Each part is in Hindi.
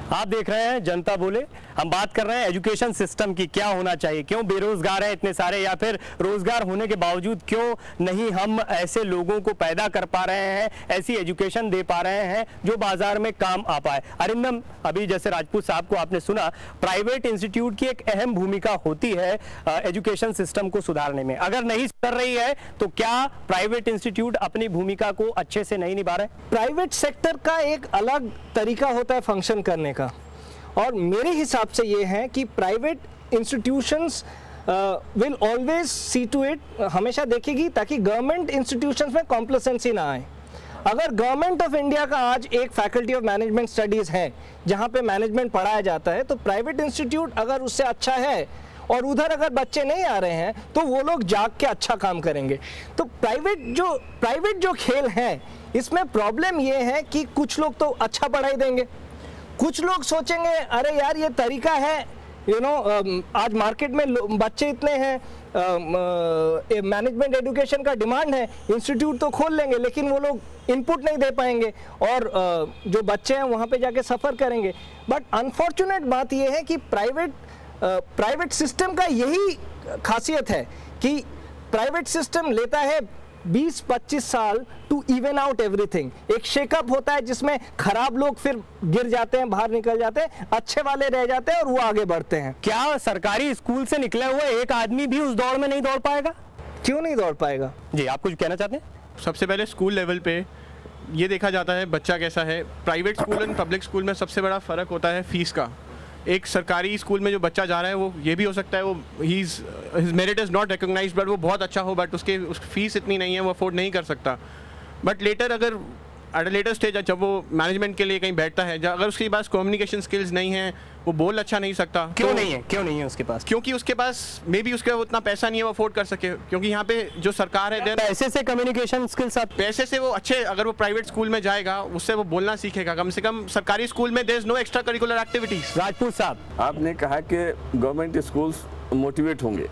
आप देख रहे हैं जनता बोले। हम बात कर रहे हैं एजुकेशन सिस्टम की, क्या होना चाहिए, क्यों बेरोजगार है इतने सारे, या फिर रोजगार होने के बावजूद क्यों नहीं हम ऐसे लोगों को पैदा कर पा रहे हैं, ऐसी एजुकेशन दे पा रहे हैं जो बाजार में काम आ पाए। अरिंदम, अभी जैसे राजपूत साहब को आपने सुना, प्राइवेट इंस्टीट्यूट की एक अहम भूमिका होती है एजुकेशन सिस्टम को सुधारने में। अगर नहीं सुधर रही है तो क्या प्राइवेट इंस्टीट्यूट अपनी भूमिका को अच्छे से नहीं निभा रहे? प्राइवेट सेक्टर का एक अलग तरीका होता है फंक्शन करने का, और मेरे हिसाब से ये है कि private institutions will always see to it, हमेशा देखेगी ताकि गवर्नमेंट इंस्टीट्यूशंस में कॉम्प्लेसेंसी ना आए। अगर गवर्नमेंट ऑफ इंडिया का आज एक फैकल्टी ऑफ मैनेजमेंट स्टडीज़ है जहाँ पे मैनेजमेंट पढ़ाया जाता है, तो प्राइवेट इंस्टीट्यूट अगर उससे अच्छा है और उधर अगर बच्चे नहीं आ रहे हैं तो वो लोग जाग के अच्छा काम करेंगे। तो प्राइवेट जो खेल है इसमें प्रॉब्लम ये है कि कुछ लोग तो अच्छा पढ़ाई देंगे, कुछ लोग सोचेंगे अरे यार ये तरीका है, आज मार्केट में बच्चे इतने हैं, मैनेजमेंट एजुकेशन का डिमांड है, इंस्टीट्यूट तो खोल लेंगे, लेकिन वो लोग इनपुट नहीं दे पाएंगे और जो बच्चे हैं वहाँ पे जाके सफ़र करेंगे। बट अनफॉर्चुनेट बात ये है कि प्राइवेट सिस्टम का यही खासियत है कि प्राइवेट सिस्टम लेता है 20-25 साल टू इवन आउट एवरीथिंग। एक शेकअप होता है जिसमें खराब लोग फिर गिर जाते हैं, बाहर निकल जाते हैं, अच्छे वाले रह जाते हैं और वो आगे बढ़ते हैं। क्या सरकारी स्कूल से निकले हुए एक आदमी भी उस दौड़ में नहीं दौड़ पाएगा? क्यों नहीं दौड़ पाएगा? जी, आप कुछ कहना चाहते हैं? सबसे पहले स्कूल लेवल पे ये देखा जाता है बच्चा कैसा है। प्राइवेट स्कूल और पब्लिक स्कूल में सबसे बड़ा फ़र्क होता है फीस का। एक सरकारी स्कूल में जो बच्चा जा रहा है वो ये भी हो सकता है वो his merit is not recognised, but वो बहुत अच्छा हो, बट उसकी फीस इतनी नहीं है, वो अफोर्ड नहीं कर सकता। बट लेटर अगर एट अ लेटर स्टेज जब वो मैनेजमेंट के लिए कहीं बैठता है, अगर उसके पास कम्युनिकेशन स्किल्स नहीं है, वो बोल अच्छा नहीं सकता। क्यों नहीं है उसके पास? क्योंकि उसके पास मे बी उसके उतना पैसा नहीं है वो अफोर्ड कर सके। क्योंकि यहाँ पे जो सरकार है पैसे से कम्युनिकेशन स्किल्स, पैसे से वो अच्छे, अगर वो प्राइवेट स्कूल में जाएगा उससे वो बोलना सीखेगा। कम से कम सरकारी स्कूल में there is no extra curricular activities. Rajput sahab, आपने कहा कि गवर्नमेंट स्कूल्स मोटिवेट होंगे।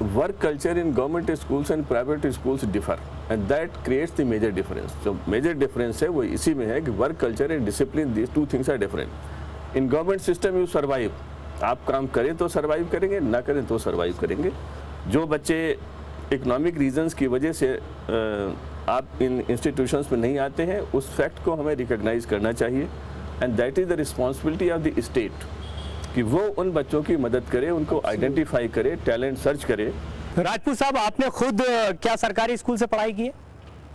Work culture in government schools and private schools differ and that creates the major difference. जो मेजर डिफरेंस है वो इसी में है कि work culture and discipline, these two things are different. In government system you survive, आप काम करें तो सर्वाइव करेंगे, ना करें तो सर्वाइव करेंगे। जो बच्चे इकोनॉमिक रीजंस की वजह से आप इन इंस्टीट्यूशंस में नहीं आते हैं, उस फैक्ट को हमें रिकॉग्नाइज करना चाहिए and that is the responsibility of the state कि वो उन बच्चों की मदद करे, उनको आइडेंटिफाई करे, टैलेंट सर्च करे। राजपूत साहब, आपने खुद क्या सरकारी स्कूल से पढ़ाई की है?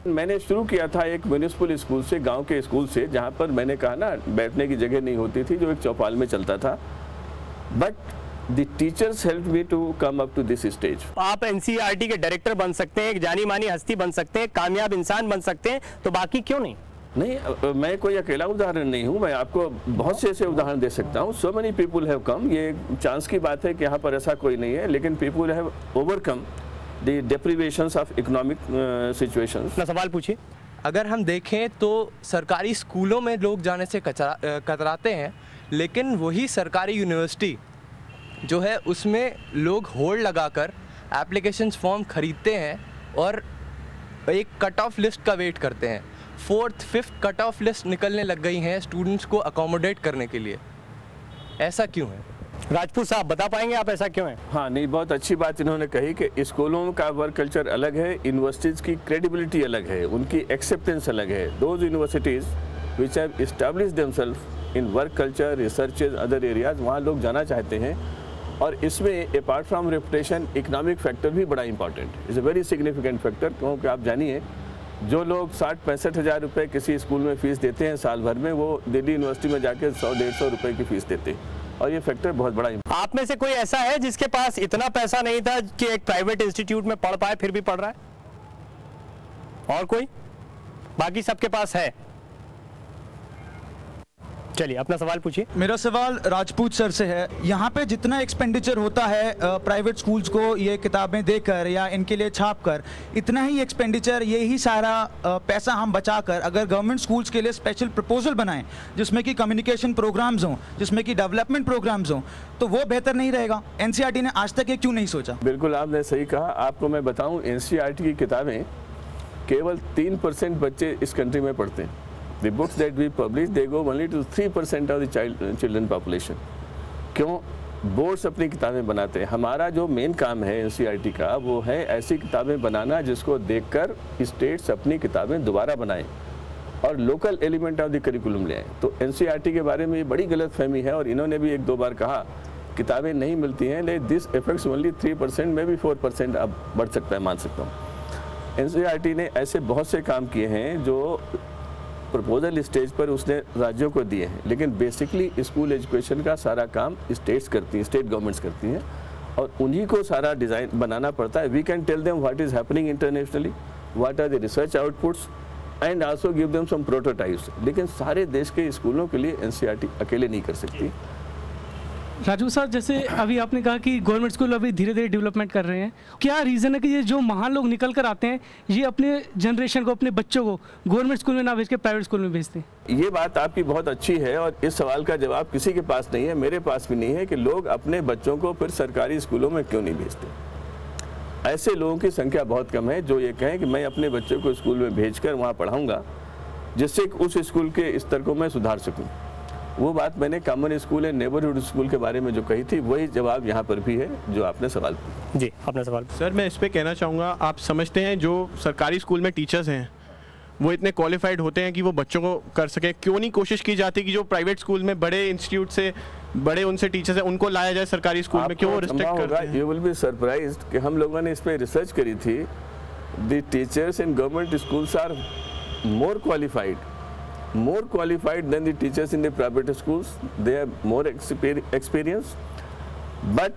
मैंने शुरू किया था एक म्यूनिसिपल स्कूल से, गांव के स्कूल से, जहां पर मैंने कहा ना बैठने की जगह नहीं होती थी, जो एक चौपाल में चलता था। But the teachers help me to come up to this stage. आप एनसीईआरटी के डायरेक्टर बन सकते हैं, एक जानी मानी हस्ती बन सकते हैं, कामयाब इंसान बन सकते हैं, तो बाकी क्यों नहीं? नहीं, मैं कोई अकेला उदाहरण नहीं हूँ, मैं आपको बहुत से ऐसे उदाहरण दे सकता हूँ। So many people have come. ये चांस की बात है कि यहाँ पर ऐसा कोई नहीं है, लेकिन people have overcome the deprivations of economic situations. ना सवाल पूछिए। अगर हम देखें तो सरकारी स्कूलों में लोग जाने से कतराते हैं, लेकिन वही सरकारी यूनिवर्सिटी जो है उसमें लोग होल्ड लगाकर एप्लीकेशंस फॉर्म खरीदते हैं और एक कट ऑफ लिस्ट का वेट करते हैं। 4th 5th cut off list निकलने लग गई हैं स्टूडेंट्स को अकोमोडेट करने के लिए। ऐसा क्यों है? राजपूत साहब, बता पाएंगे आप ऐसा क्यों है? हाँ, नहीं, बहुत अच्छी बात इन्होंने कही कि स्कूलों का वर्क कल्चर अलग है, यूनिवर्सिटीज़ की क्रेडिबिलिटी अलग है, उनकी एक्सेप्टेंस अलग है। Those universities which have established themselves in work culture, researches, other areas, वहाँ लोग जाना चाहते हैं। और इसमें apart from reputation, economic factor भी बड़ा important, is a very significant factor. क्योंकि आप जानिए जो लोग 60-65 हज़ार रुपये किसी स्कूल में फ़ीस देते हैं साल भर में, वो दिल्ली यूनिवर्सिटी में जाके 100-150 रुपये की फ़ीस देते हैं, और ये फैक्टर बहुत बड़ा। आप में से कोई ऐसा है जिसके पास इतना पैसा नहीं था कि एक प्राइवेट इंस्टीट्यूट में पढ़ पाए, फिर भी पढ़ रहा है? और कोई? बाकी सबके पास है। चलिए अपना सवाल पूछिए। मेरा सवाल राजपूत सर से है। यहाँ पे जितना एक्सपेंडिचर होता है प्राइवेट स्कूल्स को ये किताबें देकर या इनके लिए छाप कर, इतना ही एक्सपेंडिचर, यही सारा पैसा हम बचाकर अगर गवर्नमेंट स्कूल्स के लिए स्पेशल प्रपोजल बनाएं जिसमें कि कम्युनिकेशन प्रोग्राम्स हों, जिसमें कि डेवलपमेंट प्रोग्राम्स हों, तो वो बेहतर नहीं रहेगा? एनसीईआरटी ने आज तक ये क्यों नहीं सोचा? बिल्कुल, आपने सही कहा। आपको मैं बताऊँ, एनसीईआरटी की किताबें केवल 3% बच्चे इस कंट्री में पढ़ते हैं। The books that we publish, they go only to 3% of the children population. क्यों? बोर्ड्स अपनी किताबें बनाते हैं। हमारा जो मेन काम है NCERT का, वो है ऐसी किताबें बनाना जिसको देखकर स्टेट्स अपनी किताबें दोबारा बनाएं और local element of the curriculum ले आएं। तो NCERT के बारे में ये बड़ी गलतफहमी है और इन्होंने भी 1-2 बार कहा किताबें नहीं मिलती हैं, लेकिन दिस इफेक्ट्स ओनली 3%, में भी 4% अब बढ़ सकता है, मान सकता हूँ। NCERT ने ऐसे बहुत से काम किए हैं जो प्रपोजल स्टेज पर उसने राज्यों को दिए हैं, लेकिन बेसिकली स्कूल एजुकेशन का सारा काम स्टेट्स करती हैं, स्टेट गवर्नमेंट्स करती हैं और उन्हीं को सारा डिज़ाइन बनाना पड़ता है। We can tell them what is happening internationally, what are the research outputs and also give them some prototypes, लेकिन सारे देश के स्कूलों के लिए NCERT अकेले नहीं कर सकती। राजू सर, जैसे अभी आपने कहा कि गवर्नमेंट स्कूल अभी धीरे धीरे डेवलपमेंट कर रहे हैं, क्या रीज़न है कि ये जो महान लोग निकल कर आते हैं ये अपने जनरेशन को, अपने बच्चों को गवर्नमेंट स्कूल में ना भेज के प्राइवेट स्कूल में भेजते हैं? ये बात आपकी बहुत अच्छी है और इस सवाल का जवाब किसी के पास नहीं है, मेरे पास भी नहीं है कि लोग अपने बच्चों को फिर सरकारी स्कूलों में क्यों नहीं भेजते। ऐसे लोगों की संख्या बहुत कम है जो ये कहें कि मैं अपने बच्चों को स्कूल में भेजकर वहाँ पढ़ाऊँगा जिससे उस स्कूल के स्तर को मैं सुधार सकूँ। वो बात मैंने common school and neighbourhood school के बारे में जो कही थी, वही जवाब यहाँ पर भी है जो आपने सवाल पूछा। जी, आपने सवाल। सर, मैं इस पे कहना चाहूँगा, आप समझते हैं जो सरकारी स्कूल में टीचर्स हैं वो इतने क्वालिफाइड होते हैं कि वो बच्चों को कर सके, क्यों नहीं कोशिश की जाती कि जो प्राइवेट स्कूल में बड़े इंस्टीट्यूट से बड़े उनसे टीचर्स हैं उनको लाया जाए सरकारी स्कूल में? क्यों रिस्ट्रिक्ट करते हैं? यू विल बी सरप्राइज्ड कि हम लोगों ने इस पे रिसर्च करी थी। The teachers in government schools are more qualified than the teachers in the private schools. They have more experience, but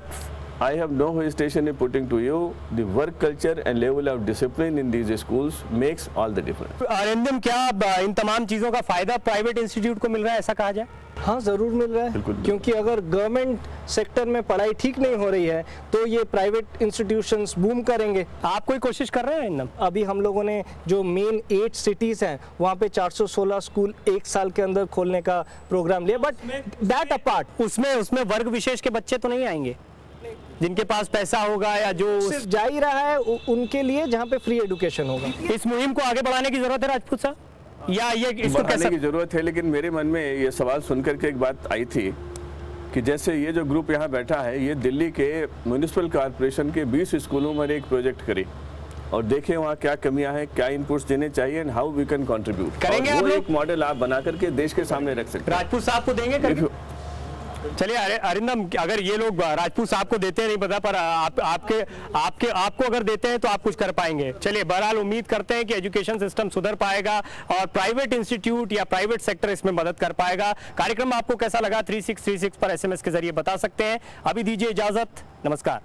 I have no hesitation in putting to you the work culture and level of discipline in these schools makes all the difference. Arindam, क्या इन तमाम चीज़ों का फ़ायदा प्राइवेट इंस्टीट्यूट को मिल रहा है, ऐसा कहा जाए? हाँ, ज़रूर मिल रहा है, क्योंकि अगर गवर्नमेंट सेक्टर में पढ़ाई ठीक नहीं हो रही है तो ये प्राइवेट इंस्टीट्यूशंस बूम करेंगे। आप कोई कोशिश कर रहे हैं अरिंदम? अभी हम लोगों ने जो मेन 8 सिटीज़ हैं वहाँ पे 416 स्कूल 1 साल के अंदर खोलने का प्रोग्राम लिया, बट दैट अपार्ट उसमें वर्ग विशेष के बच्चे तो नहीं आएंगे जिनके पास पैसा होगा या जो सिर्फ जा ही रहा है उनके लिए जहाँ पे फ्री एजुकेशन होगा। इस मुहिम को आगे बढ़ाने की जरूरत है राजपूत साहब, या ये इसको बढ़ाने की जरूरत है? लेकिन मेरे मन में ये सवाल सुनकर के एक बात आई थी कि जैसे ये जो ग्रुप यहाँ बैठा है, ये दिल्ली के म्यूनिसिपल कॉर्पोरेशन के 20 स्कूलों में एक प्रोजेक्ट करे और देखें वहाँ क्या कमियां हैं, क्या इनपुट्स देने चाहिए and how we can contribute करेंगे। वो एक मॉडल आप बना करके देश के सामने रख सकते हैं। राजपूत साहब को देंगे? चलिए अरिंदम, अगर ये लोग राजपूत साहब को देते हैं नहीं पता, पर आपको अगर देते हैं तो आप कुछ कर पाएंगे। चलिए, बहरहाल उम्मीद करते हैं कि एजुकेशन सिस्टम सुधर पाएगा और प्राइवेट इंस्टीट्यूट या प्राइवेट सेक्टर इसमें मदद कर पाएगा। कार्यक्रम आपको कैसा लगा 3636 पर SMS के जरिए बता सकते हैं। अभी दीजिए इजाजत, नमस्कार।